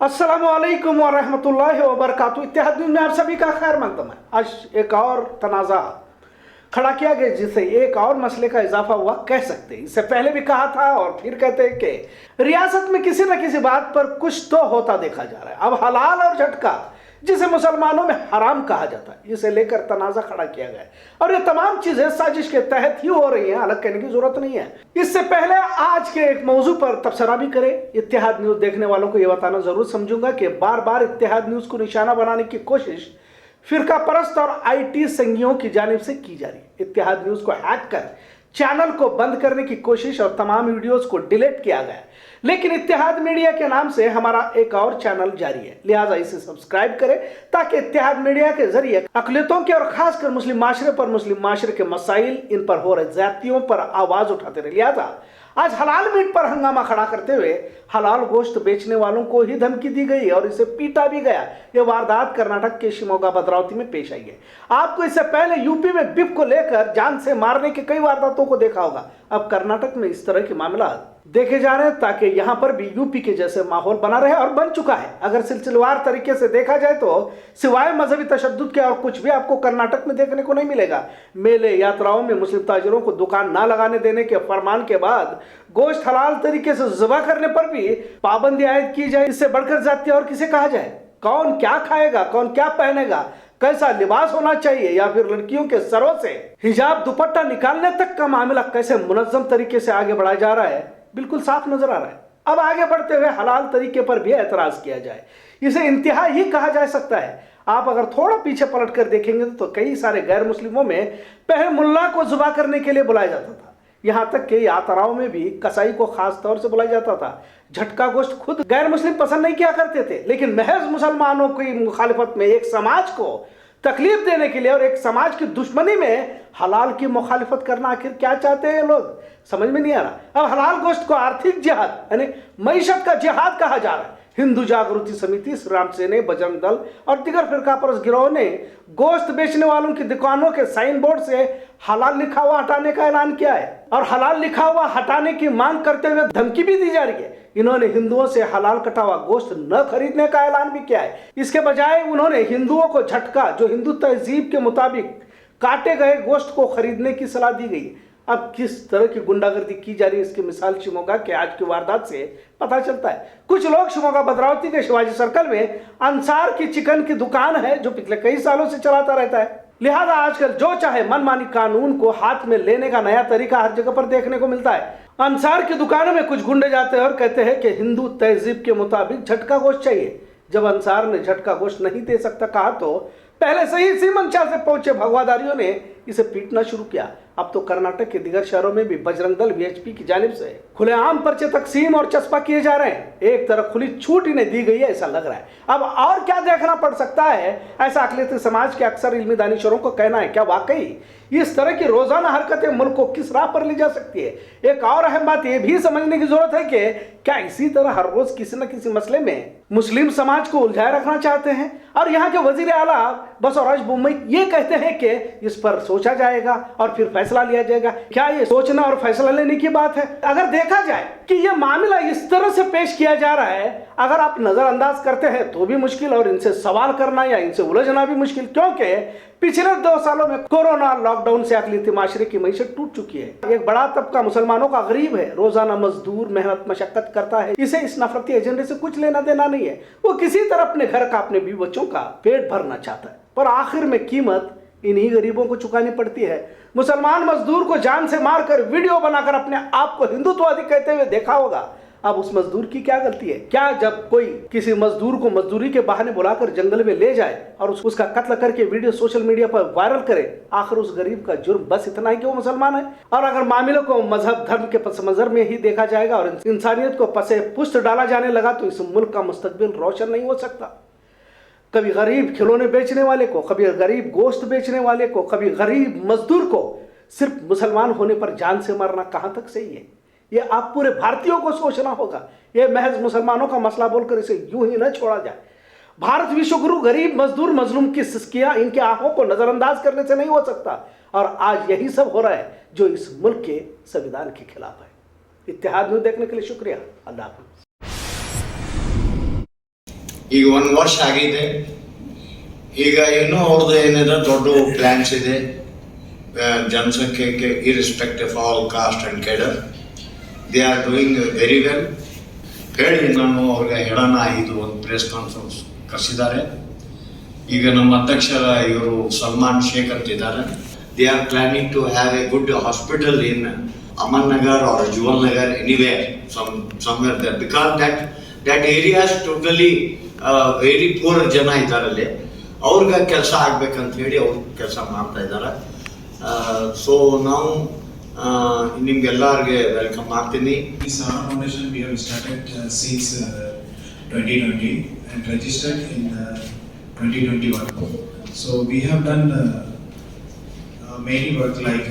अस्सलामुअलैकुम वरहमतुल्लाहि वबरकातुहू। इत्तेहाद न्यूज़ में आप सभी का खैर मकदम है। आज एक और तनाज़ा खड़ा किया गया जिससे एक और मसले का इजाफा हुआ कह सकते हैं। इससे पहले भी कहा था और फिर कहते हैं कि रियासत में किसी न किसी बात पर कुछ तो होता देखा जा रहा है। अब हलाल और झटका जिसे मुसलमानों में हराम कहा जाता है, इसे लेकर तनाज़ा खड़ा किया गया है और ये तमाम चीजें साजिश के तहत ही हो रही हैं, अलग कहने की जरूरत नहीं है। इससे पहले आज के एक मौजू पर तबसरा भी करें। इत्तेहाद न्यूज़ देखने वालों को यह बताना जरूर समझूंगा कि बार बार इत्तेहाद न्यूज़ को निशाना बनाने की कोशिश फिरका परस्त और IT संघियों की जानिब से की जा रही है। इत्तेहाद न्यूज़ को हैक कर चैनल को बंद करने की कोशिश और तमाम वीडियोस को डिलीट किया गया, लेकिन इत्तेहाद मीडिया के नाम से हमारा एक और चैनल जारी है, लिहाजा इसे सब्सक्राइब करें ताकि इत्तेहाद मीडिया के जरिए अक़लियतों के और खासकर मुस्लिम माशरे पर मुस्लिम माशरे के मसाइल, इन पर हो रहे ज्यादतियों पर आवाज उठाते रहे। लिहाजा आज हलाल मीट पर हंगामा खड़ा करते हुए हलाल गोश्त बेचने वालों को ही धमकी दी गई और इसे पीटा भी गया। यह वारदात कर्नाटक के शिमोगा भद्रावती में पेश आई है। आपको इससे पहले यूपी में बिप को लेकर जान से मारने के कई वारदातों को देखा होगा। अब कर्नाटक में इस तरह के मामला देखे जा रहे हैं ताकि यहां पर भी यूपी के जैसे माहौल बना रहे और बन चुका है। अगर सिलसिलेवार तरीके से देखा जाए तो सिवाय मजहबी तशद्दुद के और कुछ भी आपको कर्नाटक में देखने को नहीं मिलेगा। मेले यात्राओं में मुस्लिम ताजिरों को दुकान ना लगाने देने के फरमान के बाद गोश्त हलाल तरीके से ज़िबा करने पर भी पाबंदी आयद की जाए। इससे बढ़कर जाती और किसे कहा जाए? कौन क्या खाएगा, कौन क्या पहनेगा, कैसा लिबास होना चाहिए, या फिर लड़कियों के सरों से हिजाब दुपट्टा निकालने तक का मामला कैसे मुनज़्ज़म तरीके से आगे बढ़ाया जा रहा है, बिल्कुल साफ नजर आ रहा है। अब आगे बढ़ते हुए हलाल तरीके पर भी एतराज किया जाए, इसे इंतहा ही कहा जा सकता है। आप अगर थोड़ा पीछे पलट कर देखेंगे तो कई सारे गैर मुस्लिमों में पहले मुल्ला को ज़ुबा करने के लिए बुलाया जाता था। यहां तक कि यात्राओं में भी कसाई को खास तौर से बुलाया जाता था। झटका गोश्त खुद गैर मुस्लिम पसंद नहीं किया करते थे, लेकिन महज मुसलमानों की मुखालिफत में एक समाज को तकलीफ देने के लिए और एक समाज की दुश्मनी में हलाल की मुखालिफत करना आखिर क्या चाहते हैं लोग, समझ में नहीं आ रहा। अब हलाल गोश्त को आर्थिक जिहाद यानी मईशत का जिहाद कहा जा रहा है। हिंदू जागृति समिति, श्री राम सेना, बजरंग दल और दिगर फिरका परस्त गिरोह ने गोश्त बेचने वालों की दुकानों के साइन बोर्ड से हलाल लिखा हुआ हटाने का ऐलान किया है और हलाल लिखा हुआ हटाने की मांग करते हुए धमकी भी दी जा रही है। इन्होंने हिंदुओं से हलाल कटा हुआ गोश्त न खरीदने का ऐलान भी किया है। इसके बजाय उन्होंने हिंदुओं को झटका, जो हिंदू तहजीब के मुताबिक काटे गए गोश्त को खरीदने की सलाह दी गई। अब किस तरह की गुंडागर्दी की जा रही है, इसकी मिसाल शिमोगा के आज की वारदात से पता चलता है। कुछ लोग शिमोगा भद्रावती के शिवाजी सर्कल में अंसार की चिकन की दुकान है जो पिछले कई सालों से चलाता रहता है। लिहाजा आजकल जो चाहे मनमानी कानून को हाथ में लेने का नया तरीका हर जगह पर देखने को मिलता है। अंसार की दुकानों में कुछ गुंडे जाते हैं और कहते हैं कि हिंदू तहजीब के मुताबिक झटका गोश्त चाहिए। जब अंसार ने झटका गोश्त नहीं दे सकता कहा तो पहले से ही इसी मंशा से पहुंचे भगवादारियों ने इसे पीटना शुरू किया। अब तो कर्नाटक के दिगर शहरों में भी बजरंग दल VHP की जानिब से खुलेआम पर्चे तकसीम और चस्पा किए जा रहे हैं। एक तरफ खुली छूट इन्हें दी गई है, ऐसा लग रहा है। अब और क्या देखना पड़ सकता है, ऐसा अक़लियती समाज के अक्सर इल्मी दानिशरों को कहना है। क्या वाकई इस तरह की रोजाना हरकतें मुल्क को किस राह पर ले जा सकती है? एक और अहम बात यह भी समझने की जरूरत है कि क्या इसी तरह हर रोज किसी न किसी मसले में मुस्लिम समाज को उलझाए रखना चाहते हैं और यहाँ के वजीर आला बसवराज बोम्मई ये कहते हैं कि इस पर सोचा जाएगा और फिर फैसला लिया जाएगा। क्या ये सोचना और फैसला लेने की बात है? अगर देखा जाए कि यह मामला इस तरह से पेश किया जा रहा है, अगर आप नजरअंदाज करते हैं तो भी मुश्किल और इनसे सवाल करना या इनसे उलझना भी मुश्किल, क्योंकि पिछले 2 सालों में कोरोना लॉकडाउन से अक़लियती माशरे की मईशत टूट चुकी है। एक बड़ा तबका मुसलमानों का गरीब है, रोजाना मजदूर मेहनत मशक्कत करता है। इसे इस नफरती एजेंडे से कुछ लेना देना नहीं है। वो किसी तरह अपने घर का, अपने बीवी बच्चों का पेट भरना चाहता है, पर आखिर में कीमत इन्हीं गरीबों को चुकानी पड़ती है। मुसलमान मजदूर को जान से मारकर वीडियो बनाकर अपने आप को हिंदुत्ववादी कहते हुए देखा होगा। अब उस मजदूर की क्या गलती है? क्या जब कोई किसी मजदूर को मजदूरी के बहाने बुलाकर जंगल में ले जाए और उसका कत्ल करके वीडियो सोशल मीडिया पर वायरल करे, आखिर उस गरीब का जुर्म बस इतना ही कि वो मुसलमान है? और अगर मामलों को मजहब धर्म के पस मंजर में ही देखा जाएगा और इंसानियत को पसे पुष्ट डाला जाने लगा तो इस मुल्क का मुस्तकबिल रोशन नहीं हो सकता। कभी गरीब खिलौने बेचने वाले को, कभी गरीब गोश्त बेचने वाले को, कभी गरीब मजदूर को सिर्फ मुसलमान होने पर जान से मारना कहां तक सही है? ये आप पूरे भारतीयों को सोचना होगा। ये महज मुसलमानों का मसला बोलकर इसे यूं ही न छोड़ा जाए। भारत विश्वगुरु गरीब मजदूर मजलूम की सिस्कियां इनके आंखों को नजरअंदाज करने से नहीं हो सकता और आज यही सब हो रहा है जो इस मुल्क के संविधान के खिलाफ है। इत्तेहाद न्यूज़ देखने के लिए शुक्रिया। अल्लाह हाफ़िज़। ಈಗ 1 ವರ್ಷ ಆಗಿದೆ. ಈಗ ಇನ್ನೂ ಅವ್ರದ್ದು ಏನಿದೆ ದೊಡ್ಡ ಪ್ಲ್ಯಾನ್ಸ್ ಇದೆ. ಜನಸಂಖ್ಯೆಗೆ irrespective all cost and cadre they are doing very well. ಹೇಳಿ ನಾನು ಅವ್ರಿಗೆ ಹೇಳೋಣ, ಇದು ಒಂದು ಪ್ರೆಸ್ ಕಾನ್ಫರೆನ್ಸ್ ಕರೆಸಿದ್ದಾರೆ. ಈಗ ನಮ್ಮ ಅಧ್ಯಕ್ಷರ ಇವರು ಸಲ್ಮಾನ್ ಶೇಖ್ ಅಂತಿದ್ದಾರೆ. They are planning to have a good hospital in Aman Nagar or Jewel Nagar, anywhere somewhere there, because that area is totally very poor ಜನ ಇದ್ದಾರಲ್ಲಿ. ಅವ್ರಿಗೆ ಕೆಲಸ ಆಗ್ಬೇಕಂತ ಹೇಳಿ ಅವ್ರು ಕೆಲಸ ಮಾಡ್ತಾ ಇದ್ದಾರೆ. ಸೊ ನಾವು ನಿಮ್ಗೆಲ್ಲರಿಗೆ ವೆಲ್ಕಮ್ ಮಾಡ್ತೀನಿ. The Sahara Foundation we have started since 2020 and registered in 2021. So we have done many work like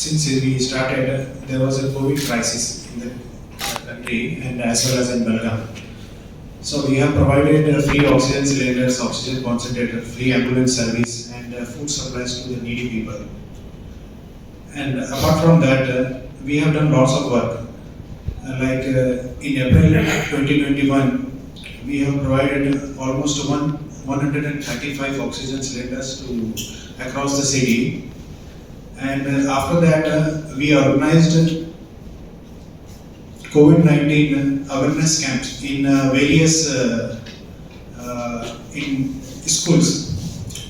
since we started there was a COVID crisis in the country and as well as in Belgaum. So we have provided free oxygen cylinders, oxygen concentrator, free ambulance service and food supplies to the needy people. And apart from that, we have done lots of work. Like in April 2021, we have provided almost 135 oxygen cylinders to across the city. And after that, we organized COVID-19 awareness camps in various in schools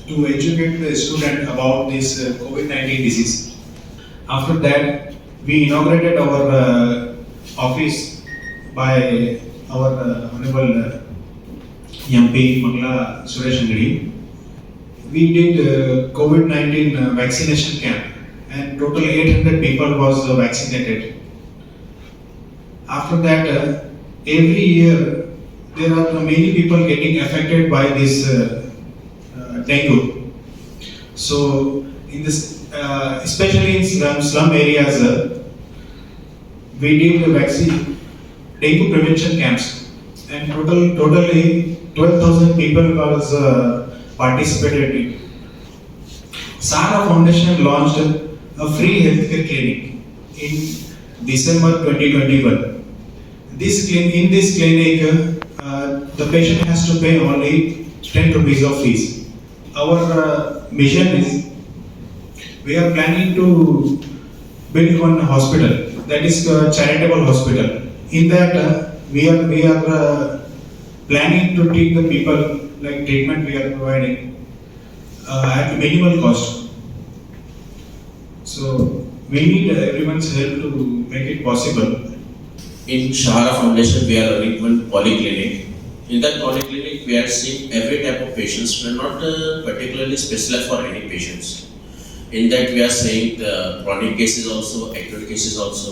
to educate the student about this COVID-19 disease. After that, we inaugurated our office by our Honorable MP Mangla Suresh Angadi. We did COVID-19 vaccination camp and total 800 people was vaccinated. After that, every year there are many people getting affected by this dengue. So in this especially in slum areas, we did dengue prevention camps and totally 12,000 people was participated in. Sahara Foundation launched a free healthcare clinic in December 2021. In this clinic, the patient has to pay only 10 rupees of fees. Our mission is we are planning to build one hospital, that is a charitable hospital. In that, we are planning to treat the people like treatment we are providing at minimal cost. So we need everyone's help to make it possible. In Sahara Foundation, we are running one polyclinic. In that polyclinic, we are seeing every type of patients. We are not particularly specialized for any patients. In that, we are saying the chronic cases also, acute cases also,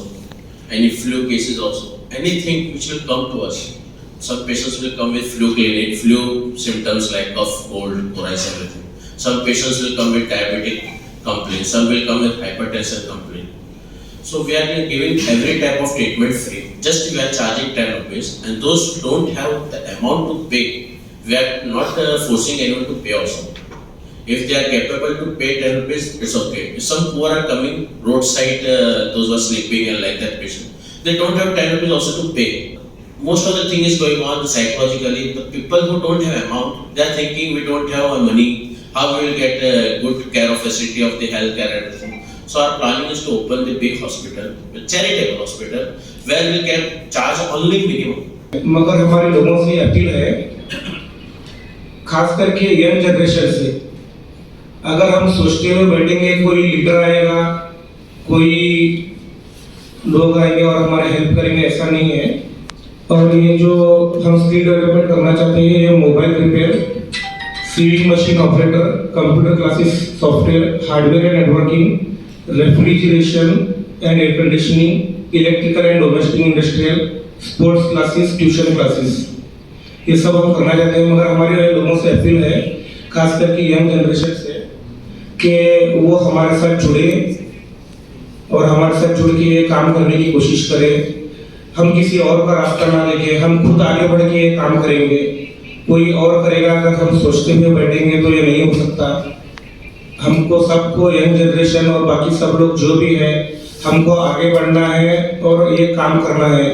any flu cases also, anything which will come to us. Some patients will come with flu clinic, flu symptoms like cough, cold, coryza, everything. Some patients will come with diabetic complaints. Some will come with hypertension complaint. So we are giving every type of treatment free. Just we are charging 10 rupees, and those who don't have the amount to pay, we are not forcing anyone to pay also. If they are capable to pay 10 rupees, it's okay. If some poor are coming roadside, those who are sleeping and like that patient, they don't have 10 rupees also to pay. Most of the thing is going on psychologically. The people who don't have amount, they are thinking we don't have money. How we will get good care of facility of the health care and everything. So our planning is to open the big hospital, the charitable hospital, where we can charge only minimum. मगर हमारे लोगों से appeal है, खास करके young generation से, अगर हम सोचते हुए बैठेंगे कोई लीडर आएगा, कोई लोग आएंगे और हमारे हेल्प करेंगे, ऐसा नहीं है. और ये जो हम स्किल डेवलपमेंट करना चाहते हैं, ये mobile repair, sewing machine operator, computer classes, software, hardware and networking, refrigeration and air conditioning, electrical and domestic industrial, sports classes, tuition classes, ये सब हम करना चाहते हैं. मगर हमारे लोगों से अपील है, खास करके यंग जनरेशन से, कि वो हमारे साथ जुड़े और हमारे साथ जुड़ के ये काम करने की कोशिश करें. हम किसी और का रास्ता ना देखें, हम खुद आगे बढ़ के ये काम करेंगे. कोई और करेगा अगर हम सोचते हुए बैठेंगे तो ये नहीं हो सकता. हमको सबको, यंग जनरेशन और बाकी सब लोग जो भी है, हमको आगे बढ़ना है और ये काम करना है.